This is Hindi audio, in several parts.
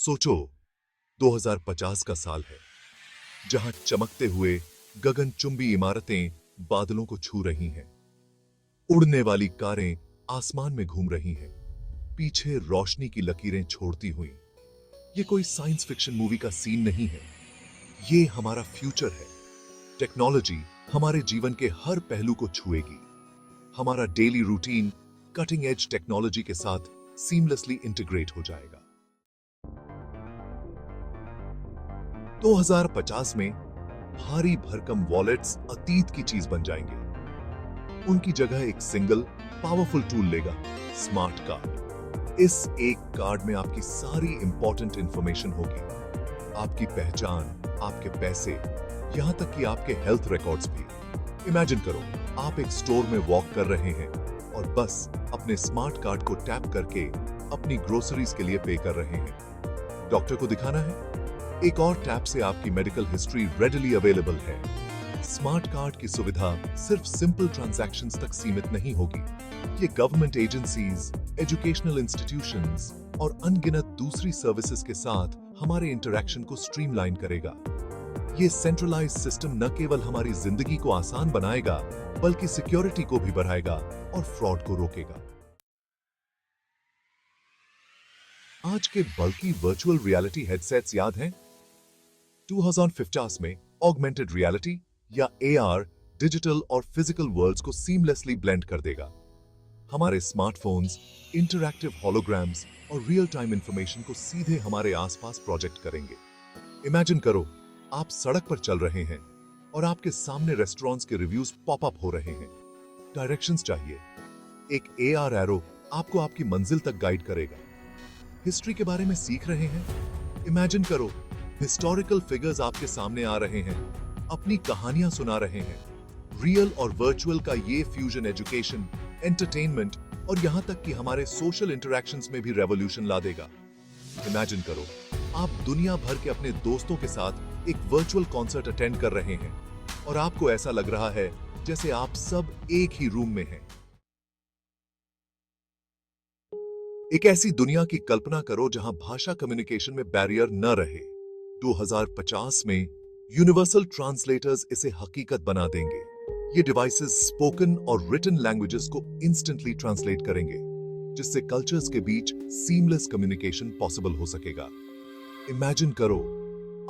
सोचो, 2050 का साल है, जहां चमकते हुए गगनचुंबी इमारतें बादलों को छू रही हैं, उड़ने वाली कारें आसमान में घूम रही हैं, पीछे रोशनी की लकीरें छोड़ती हुई। ये कोई साइंस फिक्शन मूवी का सीन नहीं है, ये हमारा फ्यूचर है। टेक्नोलॉजी हमारे जीवन के हर पहलू को छुएगी। हमारा daily routine cutting edge technology के साथ सीमलेसली इंटीग्रेट हो जाएगा। 2050 में भारी भरकम वॉलेट्स अतीत की चीज बन जाएंगे। उनकी जगह एक सिंगल पावरफुल टूल लेगा, स्मार्ट कार्ड। इस एक कार्ड में आपकी सारी इंपॉर्टेंट इंफॉर्मेशन होगी, आपकी पहचान, आपके पैसे, यहां तक कि आपके हेल्थ रिकॉर्ड्स भी। इमेजिन करो, आप एक स्टोर में वॉक कर रहे हैं और बस अपने स्मार्ट कार्ड को टैप करके अपनी ग्रोसरीज के लिए पे कर रहे हैं। डॉक्टर को दिखाना है, एक और टैप से आपकी मेडिकल हिस्ट्री रेडिली अवेलेबल है। स्मार्ट कार्ड की सुविधा सिर्फ सिंपल ट्रांजैक्शंस तक सीमित नहीं होगी, ये गवर्नमेंट एजेंसीज, एजुकेशनल इंस्टीट्यूशंस और अनगिनत दूसरी सर्विसेज के साथ हमारे इंटरैक्शन को स्ट्रीमलाइन करेगा। ये सेंट्रलाइज्ड सिस्टम न केवल हमारी जिंदगी को आसान बनाएगा, बल्कि सिक्योरिटी को भी बढ़ाएगा और फ्रॉड को रोकेगा। आज के बल्कि वर्चुअल रियलिटी हेडसेट्स याद हैं? 2050 में ऑगमेंटेड रियलिटी या AR डिजिटल और फिजिकल वर्ल्ड्स को सीमलेसली ब्लेंड कर देगा। हमारे स्मार्टफोन्स इंटरैक्टिव होलोग्राम्स और रियल टाइम इंफॉर्मेशन को सीधे हमारे आसपास प्रोजेक्ट करेंगे। इमेजिन करो, आप सड़क पर चल रहे हैं और आपके सामने रेस्टोरेंट्स के रिव्यूज पॉप अप हो रहे हैं। डायरेक्शंस चाहिए, एक AR एरो आपको आपकी मंजिल तक गाइड करेगा। हिस्ट्री के बारे में सीख रहे हैं? इमेजिन करो, हिस्टोरिकल फिगर्स आपके सामने आ रहे हैं, अपनी कहानियां सुना रहे हैं। रियल और वर्चुअल का ये फ्यूजन एजुकेशन, एंटरटेनमेंट और यहां तक कि हमारे सोशल इंटरैक्शंस में भी रेवोल्यूशन ला देगा। इमेजिन करो, आप दुनिया भर के अपने दोस्तों के साथ एक वर्चुअल कॉन्सर्ट अटेंड कर रहे हैं और आपको ऐसा लग रहा है जैसे आप सब एक ही रूम में हैं। एक ऐसी दुनिया की कल्पना करो जहां भाषा कम्युनिकेशन में बैरियर न रहे। 2050 में यूनिवर्सल ट्रांसलेटर्स इसे हकीकत बना देंगे। ये डिवाइसेस स्पोकन और रिटन लैंग्वेजेस को इंस्टेंटली ट्रांसलेट करेंगे, जिससे कल्चर्स के बीच सीमलेस कम्युनिकेशन पॉसिबल हो सकेगा। इमेजिन करो,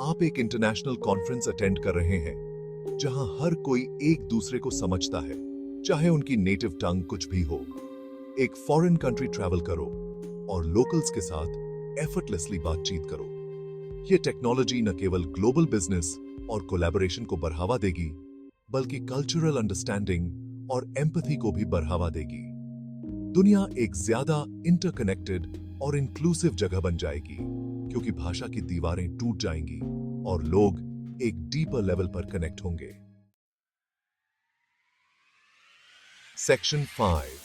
आप एक इंटरनेशनल कॉन्फ्रेंस अटेंड कर रहे हैं जहां हर कोई एक दूसरे को समझता है, चाहे उनकी नेटिव टंग कुछ भी हो। एक फॉरेन कंट्री ट्रैवल करो और लोकल्स के साथ एफर्टलेसली बातचीत करो। ये टेक्नोलॉजी न केवल ग्लोबल बिजनेस और कोलैबोरेशन को बढ़ावा देगी, बल्कि कल्चरल अंडरस्टैंडिंग और एम्पैथी को भी बढ़ावा देगी। दुनिया एक ज्यादा इंटरकनेक्टेड और इंक्लूसिव जगह बन जाएगी, क्योंकि भाषा की दीवारें टूट जाएंगी और लोग एक डीपर लेवल पर कनेक्ट होंगे। सेक्शन 5,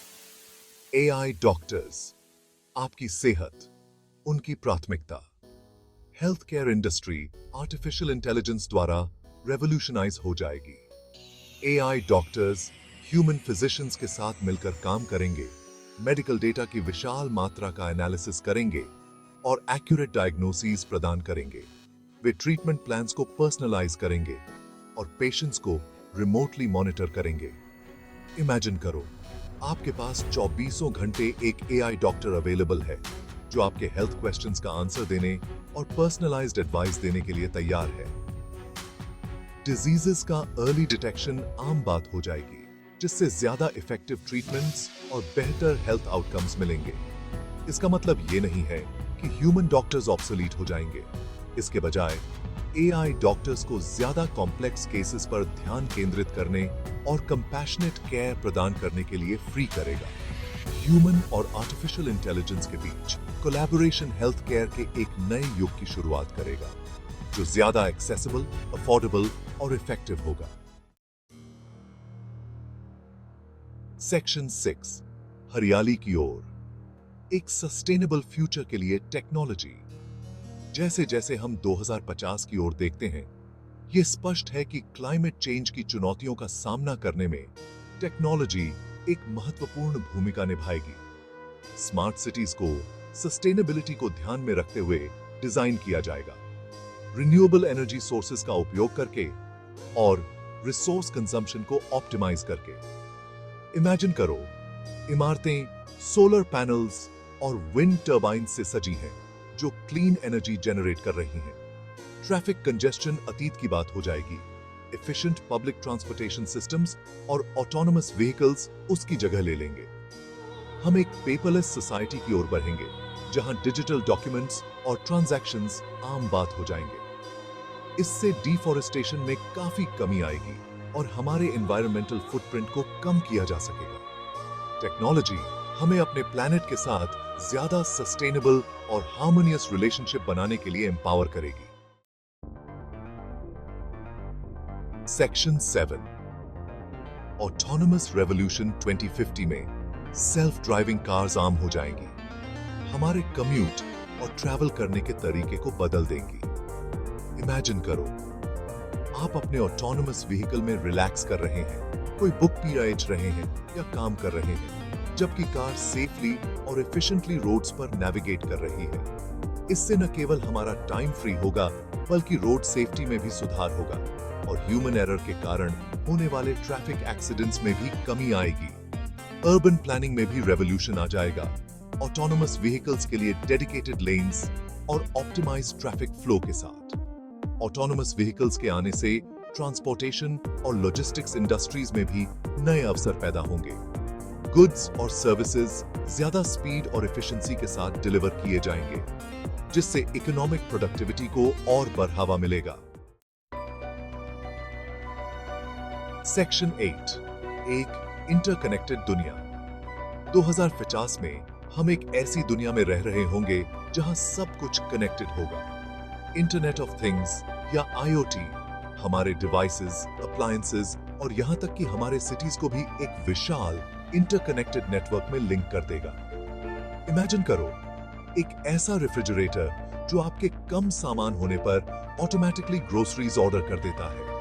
AI डॉक्टर्स, आपकी सेहत, उनकी प्राथमिकता। Health care industry artificial intelligence द्वारा रेवोल्यूशनाइज हो जाएगी। AI डॉक्टर्स ह्यूमन फिजिशियंस के साथ मिलकर काम करेंगे, मेडिकल डेटा की विशाल मात्रा का एनालिसिस करेंगे और एक्यूरेट डायग्नोसिस प्रदान करेंगे। वे ट्रीटमेंट प्लान्स को पर्सनलाइज करेंगे और पेशेंट्स को रिमोटली मॉनिटर करेंगे। इमेजिन करो, आपके पास 24 घंटे एक AI डॉक्टर अवेलेबल है जो आपके हेल्थ क्वेश्चंस का आंसर देने और पर्सनलाइज्ड एडवाइस देने के लिए तैयार है। डिजीजेस का अर्ली डिटेक्शन आम बात हो जाएगी, जिससे ज्यादा इफेक्टिव ट्रीटमेंट्स और बेहतर हेल्थ आउटकम्स मिलेंगे। इसका मतलब ये नहीं है कि ह्यूमन डॉक्टर्स ऑब्सोलीट हो जाएंगे। इसके बजाय AI डॉक्टर्स को ज्यादा कॉम्प्लेक्स केसेस पर ध्यान केंद्रित करने और कंपैशनेट केयर प्रदान करने के लिए फ्री करेगा। ह्यूमन और आर्टिफिशियल इंटेलिजेंस के बीच कोलैबोरेशन हेल्थ केयर के एक नए युग की शुरुआत करेगा, जो ज्यादा एक्सेसिबल, अफोर्डेबल और इफेक्टिव होगा। सेक्शन 6, हरियाली की ओर, एक सस्टेनेबल फ्यूचर के लिए टेक्नोलॉजी। जैसे जैसे हम 2050 की ओर देखते हैं, यह स्पष्ट है कि क्लाइमेट चेंज की चुनौतियों का सामना करने में टेक्नोलॉजी एक महत्वपूर्ण भूमिका निभाएगी। स्मार्ट सिटीज को सस्टेनेबिलिटी को ध्यान में रखते हुए डिजाइन किया जाएगा, रिन्यूएबल एनर्जी सोर्सेज का उपयोग करके और रिसोर्स कंजम्पशन को ऑप्टिमाइज करके। इमेजिन करो, इमारतें सोलर पैनल्स और विंड टर्बाइन से सजी हैं जो क्लीन एनर्जी जनरेट कर रही हैं। ट्रैफिक कंजेस्शन अतीत की बात हो जाएगी। एफिशिएंट पब्लिक ट्रांसपोर्टेशन सिस्टम्स और ऑटोनोमस व्हीकल्स उसकी जगह ले लेंगे। हम एक पेपरलेस सोसाइटी की ओर बढ़ेंगे जहां डिजिटल डॉक्यूमेंट्स और ट्रांजैक्शंस आम बात हो जाएंगे। इससे डिफॉरेस्टेशन में काफी कमी आएगी और हमारे एनवायरमेंटल फुटप्रिंट को कम किया जा सकेगा। टेक्नोलॉजी हमें अपने प्लैनेट के साथ ज्यादा सस्टेनेबल और हार्मोनियस रिलेशनशिप बनाने के लिए एम्पावर करेगी। सेक्शन 7 ऑटोनोमस रेवोल्यूशन 2050 में सेल्फ ड्राइविंग कार्स आम हो जाएंगी, हमारे कम्यूट और ट्रैवल करने के तरीके को बदल देंगी। इमेजिन करो, आप अपने ऑटोनोमस व्हीकल में रिलैक्स कर रहे हैं, कोई बुक पी रहे हैं या काम कर रहे हैं, जबकि कार सेफली और एफिशिएंटली रोड्स पर नेविगेट कर रही है। इससे न केवल हमारा टाइम फ्री होगा बल्कि रोड सेफ्टी में भी सुधार होगा और ह्यूमन एरर के कारण होने वाले ट्रैफिक एक्सीडेंट्स में भी कमी आएगी। अर्बन प्लानिंग में भी रेवोल्यूशन आ जाएगा, ऑटोनोमस व्हीकल्स के लिए डेडिकेटेड लेन्स और ऑप्टिमाइज्ड ट्रैफिक फ्लो के साथ। ऑटोनोमस व्हीकल्स के आने से ट्रांसपोर्टेशन और लॉजिस्टिक्स इंडस्ट्रीज में भी नए अवसर पैदा होंगे। गुड्स और सर्विसेज ज्यादा स्पीड और एफिशिएंसी के साथ डिलीवर किए जाएंगे, जिससे इकोनॉमिक प्रोडक्टिविटी को और बढ़ावा मिलेगा। सेक्शन 8 एक इंटरकनेक्टेड दुनिया। 2050 में हम एक ऐसी दुनिया में रह रहे होंगे जहां सब कुछ कनेक्टेड होगा। इंटरनेट ऑफ थिंग्स या IoT हमारे डिवाइसेस, अप्लायंसेस और यहां तक कि हमारे सिटीज को भी एक विशाल इंटरकनेक्टेड नेटवर्क में लिंक कर देगा। इमेजिन करो, एक ऐसा रेफ्रिजरेटर जो आपके कम सामान होने पर ऑटोमेटिकली ग्रोसरीज ऑर्डर कर देता है।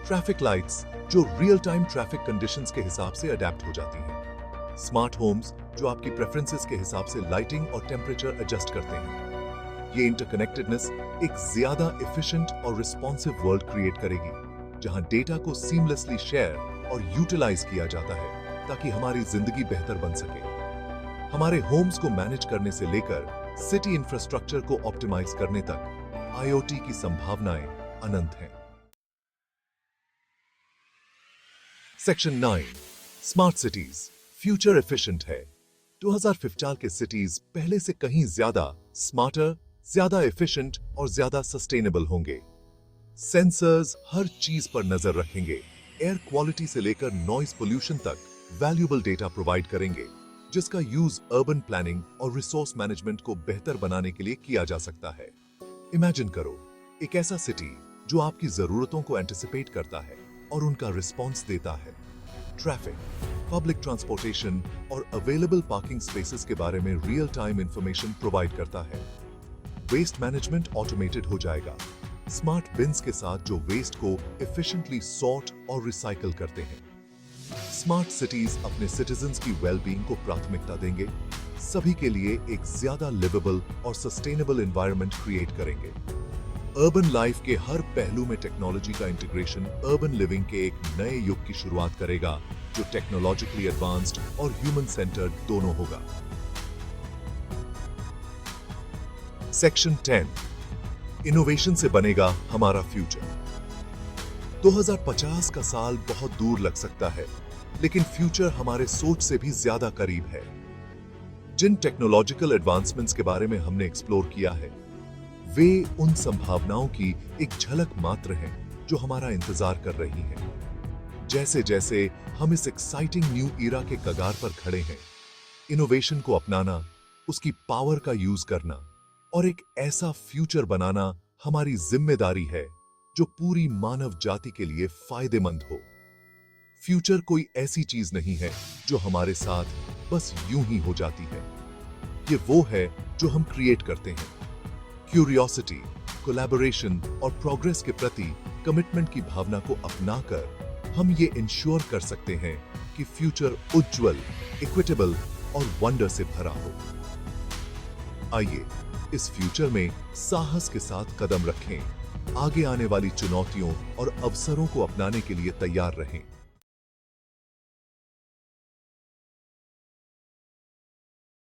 ट्रैफिक लाइट्स जो रियल टाइम ट्रैफिक कंडीशंस के हिसाब से अडेप्ट हो जाती हैं। स्मार्ट होम्स जो आपकी प्रेफरेंसेस के हिसाब से लाइटिंग और टेम्परेचर एडजस्ट करते हैं। ये इंटरकनेक्टेडनेस एक ज्यादा एफिशिएंट और रिस्पॉन्सिव वर्ल्ड क्रिएट करेगी जहां डेटा को सीमलेसली शेयर और यूटिलाइज किया जाता है ताकि हमारी जिंदगी बेहतर बन सके। हमारे होम्स को मैनेज करने से लेकर सिटी इंफ्रास्ट्रक्चर को ऑप्टिमाइज करने तक IoT की संभावनाएं अनंत हैं। Section 9 smart cities future efficient है। 2050 के सिटीज पहले से कहीं ज्यादा स्मार्टर, ज्यादा एफिशिएंट और ज्यादा सस्टेनेबल होंगे। सेंसर्स हर चीज पर नजर रखेंगे, एयर क्वालिटी से लेकर नॉइज पोल्यूशन तक वैल्यूएबल डेटा प्रोवाइड करेंगे, जिसका यूज अर्बन प्लानिंग और रिसोर्स मैनेजमेंट को बेहतर बनाने के लिए किया जा सकता है। इमेजिन करो, एक ऐसा सिटी जो आपकी जरूरतों को एंटिसिपेट करता है और उनका रिस्पॉन्स देता है। ट्रैफिक, पब्लिक ट्रांसपोर्टेशन और अवेलेबल पार्किंग स्पेसेस के बारे में रियल टाइम इंफॉर्मेशन प्रोवाइड करता है। वेस्ट मैनेजमेंट ऑटोमेटेड हो जाएगा, स्मार्ट बिन्स के साथ जो वेस्ट को एफिशिएंटली सॉर्ट और रिसाइकल करते हैं। स्मार्ट सिटीज अपने सिटीजन्स की वेलबींग को प्राथमिकता देंगे, सभी के लिए एक ज्यादा लिवेबल और सस्टेनेबल एनवायरनमेंट क्रिएट करेंगे। अर्बन लाइफ के हर पहलू में टेक्नोलॉजी का इंटीग्रेशन अर्बन लिविंग के एक नए युग की शुरुआत करेगा जो टेक्नोलॉजिकली एडवांस्ड और ह्यूमन सेंटर्ड दोनों होगा। सेक्शन 10 इनोवेशन से बनेगा हमारा फ्यूचर। 2050 का साल बहुत दूर लग सकता है, लेकिन फ्यूचर हमारे सोच से भी ज्यादा करीब है। जिन टेक्नोलॉजिकल एडवांसमेंट्स के बारे में हमने एक्सप्लोर किया है, वे उन संभावनाओं की एक झलक मात्र हैं जो हमारा इंतजार कर रही हैं। जैसे जैसे हम इस एक्साइटिंग न्यू ईरा के कगार पर खड़े हैं, इनोवेशन को अपनाना, उसकी पावर का यूज करना और एक ऐसा फ्यूचर बनाना हमारी जिम्मेदारी है जो पूरी मानव जाति के लिए फायदेमंद हो। फ्यूचर कोई ऐसी चीज नहीं है जो हमारे साथ बस यूं ही हो जाती है। ये वो है जो हम क्रिएट करते हैं। क्यूरियोसिटी, कोलैबोरेशन और प्रोग्रेस के प्रति कमिटमेंट की भावना को अपनाकर हम ये इंश्योर कर सकते हैं कि फ्यूचर उज्जवल, इक्विटेबल और वंडर से भरा हो। आइए इस फ्यूचर में साहस के साथ कदम रखें, आगे आने वाली चुनौतियों और अवसरों को अपनाने के लिए तैयार रहें।